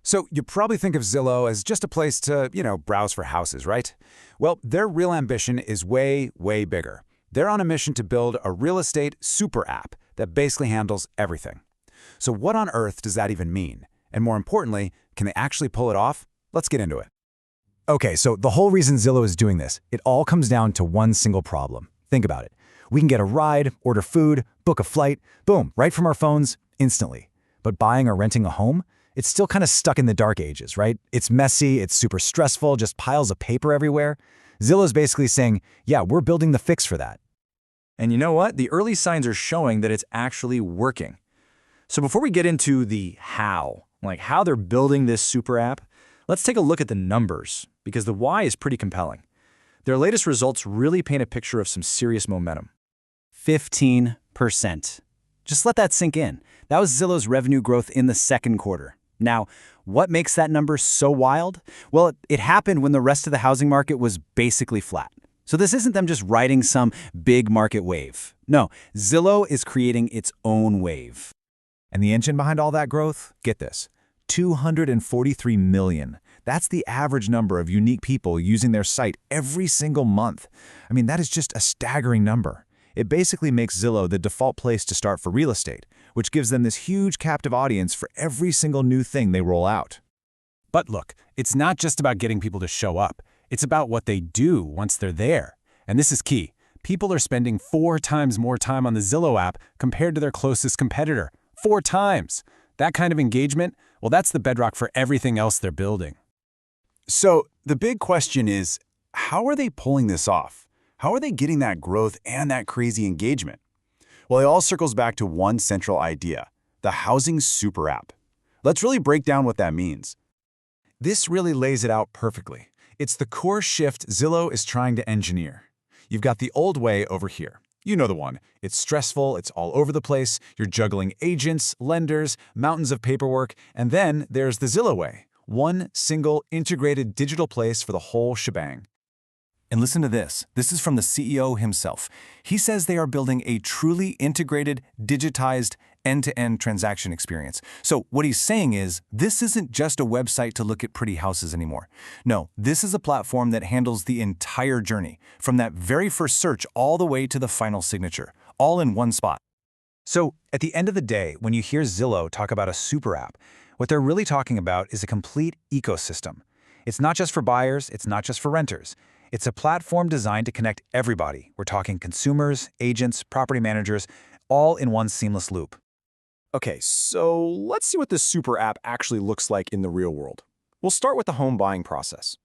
So you probably think of Zillow as just a place to, browse for houses, right? Well, their real ambition is way, way bigger. They're on a mission to build a real estate super app that basically handles everything. So what on earth does that even mean? And more importantly, can they actually pull it off? Let's get into it. Okay, so the whole reason Zillow is doing this, it all comes down to one single problem. Think about it. We can get a ride, order food, book a flight, boom, right from our phones, instantly. But buying or renting a home? It's still kind of stuck in the dark ages, right? It's messy, it's super stressful, just piles of paper everywhere. Zillow's basically saying, yeah, we're building the fix for that. And you know what? The early signs are showing that it's actually working. So before we get into the how, like how they're building this super app, let's take a look at the numbers, because the why is pretty compelling. Their latest results really paint a picture of some serious momentum. 15%. Just let that sink in. That was Zillow's revenue growth in the second quarter. Now, what makes that number so wild? Well, it happened when the rest of the housing market was basically flat. So this isn't them just riding some big market wave. No, Zillow is creating its own wave. And the engine behind all that growth? Get this. 243 million. That's the average number of unique people using their site every single month. I mean, that is just a staggering number. It basically makes Zillow the default place to start for real estate, which gives them this huge captive audience for every single new thing they roll out. But look, it's not just about getting people to show up. It's about what they do once they're there. And this is key. People are spending 4 times more time on the Zillow app compared to their closest competitor. 4 times. That kind of engagement, well, that's the bedrock for everything else they're building. So the big question is, how are they pulling this off? How are they getting that growth and that crazy engagement? Well, it all circles back to one central idea, the housing super app. Let's really break down what that means. This really lays it out perfectly. It's the core shift Zillow is trying to engineer. You've got the old way over here. You know the one. It's stressful, it's all over the place, you're juggling agents, lenders, mountains of paperwork, and then there's the Zillow way. One single integrated digital place for the whole shebang. And listen to this. This is from the CEO himself. He says they are building a truly integrated, digitized, end-to-end transaction experience. So what he's saying is, this isn't just a website to look at pretty houses anymore. No, this is a platform that handles the entire journey, from that very first search all the way to the final signature, all in one spot. So at the end of the day, when you hear Zillow talk about a super app, what they're really talking about is a complete ecosystem. It's not just for buyers, it's not just for renters. It's a platform designed to connect everybody. We're talking consumers, agents, property managers, all in one seamless loop. Okay, so let's see what this super app actually looks like in the real world. We'll start with the home buying process.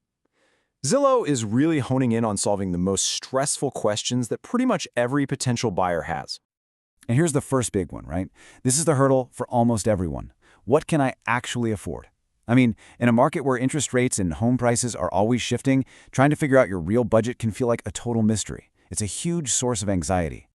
Zillow is really honing in on solving the most stressful questions that pretty much every potential buyer has. And here's the first big one, right? This is the hurdle for almost everyone. What can I actually afford? I mean, in a market where interest rates and home prices are always shifting, trying to figure out your real budget can feel like a total mystery. It's a huge source of anxiety.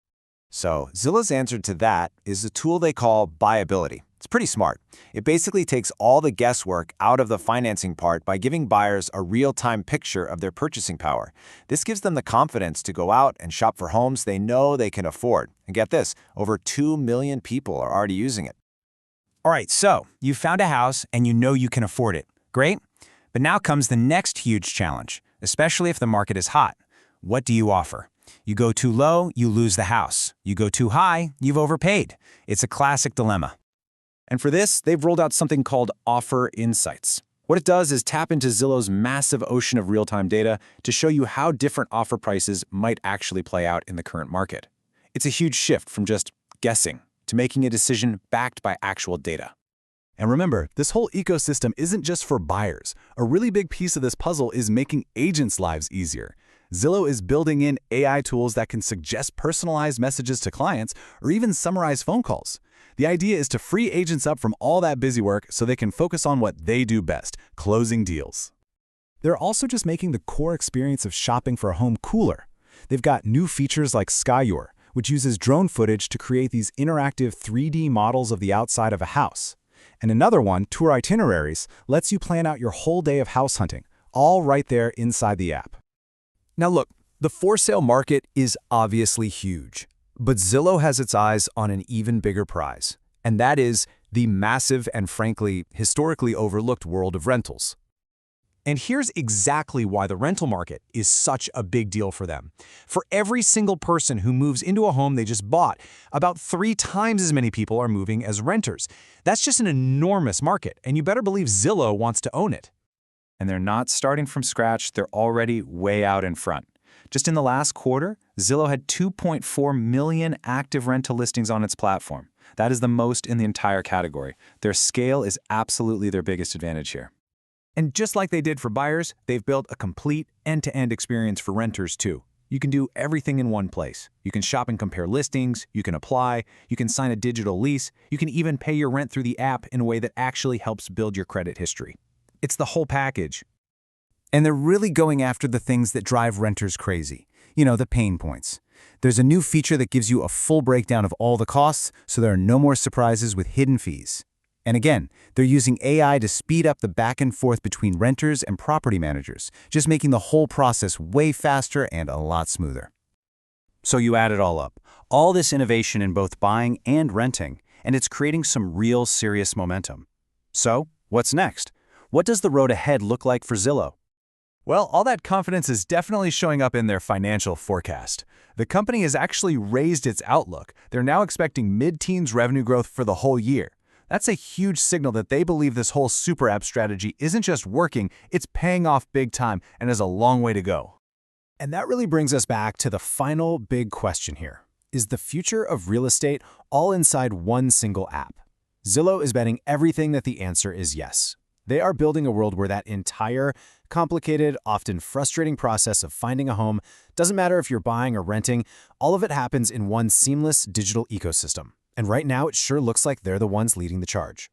So Zillow's answer to that is a tool they call buyability. It's pretty smart. It basically takes all the guesswork out of the financing part by giving buyers a real-time picture of their purchasing power. This gives them the confidence to go out and shop for homes they know they can afford. And get this, over 2 million people are already using it. All right, so you found a house and you know you can afford it. Great. But now comes the next huge challenge, especially if the market is hot. What do you offer? You go too low, you lose the house. You go too high, you've overpaid. It's a classic dilemma. And for this, they've rolled out something called Offer Insights. What it does is tap into Zillow's massive ocean of real-time data to show you how different offer prices might actually play out in the current market. It's a huge shift from just guessing to making a decision backed by actual data. And remember, this whole ecosystem isn't just for buyers. A really big piece of this puzzle is making agents' lives easier. Zillow is building in AI tools that can suggest personalized messages to clients or even summarize phone calls. The idea is to free agents up from all that busy work so they can focus on what they do best, closing deals. They're also just making the core experience of shopping for a home cooler. They've got new features like Skyyor, which uses drone footage to create these interactive 3D models of the outside of a house. And another one, Tour Itineraries, lets you plan out your whole day of house hunting, all right there inside the app. Now look, the for-sale market is obviously huge, but Zillow has its eyes on an even bigger prize, and that is the massive and frankly, historically overlooked world of rentals. And here's exactly why the rental market is such a big deal for them. For every single person who moves into a home they just bought, about 3 times as many people are moving as renters. That's just an enormous market, and you better believe Zillow wants to own it. And they're not starting from scratch, they're already way out in front. Just in the last quarter, Zillow had 2.4 million active rental listings on its platform. That is the most in the entire category. Their scale is absolutely their biggest advantage here. And just like they did for buyers, they've built a complete end-to-end experience for renters too. You can do everything in one place. You can shop and compare listings, you can apply, you can sign a digital lease, you can even pay your rent through the app in a way that actually helps build your credit history. It's the whole package. And they're really going after the things that drive renters crazy. You know, the pain points. There's a new feature that gives you a full breakdown of all the costs, so there are no more surprises with hidden fees. And again, they're using AI to speed up the back and forth between renters and property managers, just making the whole process way faster and a lot smoother. So you add it all up, all this innovation in both buying and renting, and it's creating some real serious momentum. So, what's next? What does the road ahead look like for Zillow? Well, all that confidence is definitely showing up in their financial forecast. The company has actually raised its outlook. They're now expecting mid-teens revenue growth for the whole year. That's a huge signal that they believe this whole super app strategy isn't just working, it's paying off big time and has a long way to go. And that really brings us back to the final big question here. Is the future of real estate all inside one single app? Zillow is betting everything that the answer is yes. They are building a world where that entire, complicated, often frustrating process of finding a home, doesn't matter if you're buying or renting, all of it happens in one seamless digital ecosystem. And right now, it sure looks like they're the ones leading the charge.